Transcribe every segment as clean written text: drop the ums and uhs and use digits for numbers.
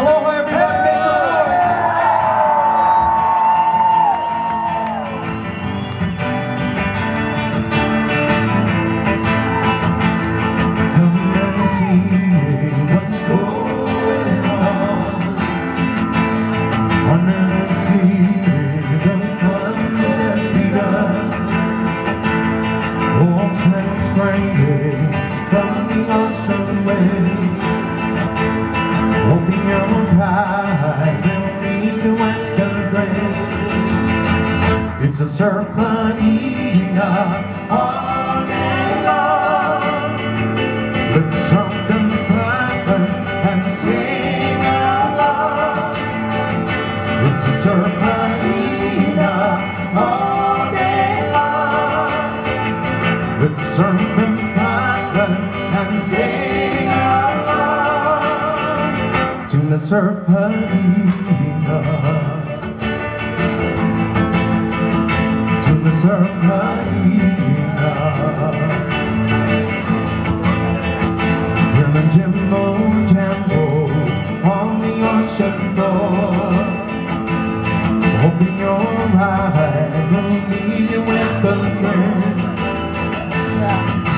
Aloha, everybody, make some noise. Come and see what's going on under the sea. The fun's just begun. Ocean spring from the ocean wave. Open your pride, will lead you at the grave. It's a serpentina all day long. Let's hum them fire and sing along. It's a serpentina all day long. Let's hum them fire and sing along to the serpentina, to the serpentina. In the Jimbo Jambo on the ocean floor. Open your eyes, will lead you with the thread.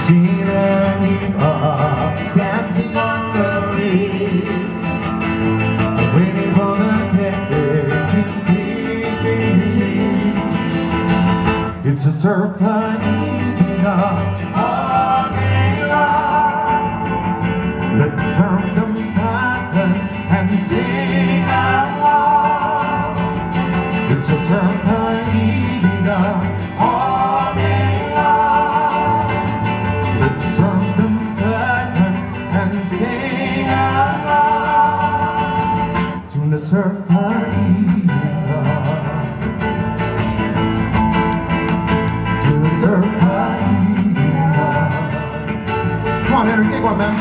See the neon dancing on the reef, waiting for the captain to begin. It's a serpentina all day long. Let's sound them pattern and sing along. It's a serpentina all day long. Let's sound them pattern and sing along to the serpentina, to the serpentina. Come on, Henry, take one, man.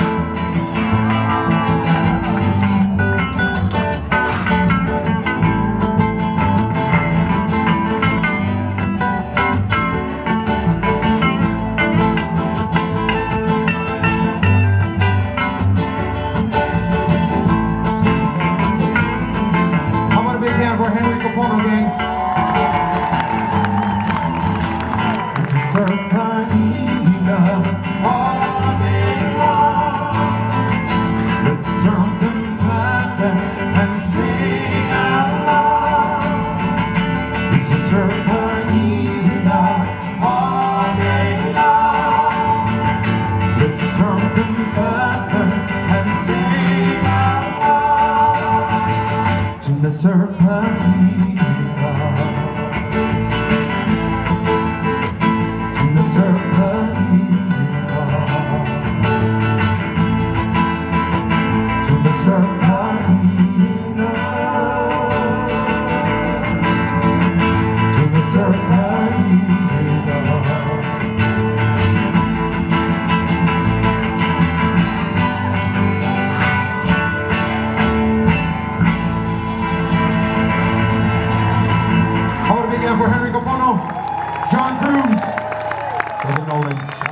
For Henry Capono, gang. It's a serpentina all day long. Let's sound them pattern and sing along. It's a serpentina all day long. Let's sound them pattern and sing along to the serpentina, to the serpentina, to the serpentina, to the serpentina. For Henry Capono, John Cruz, David Nolan.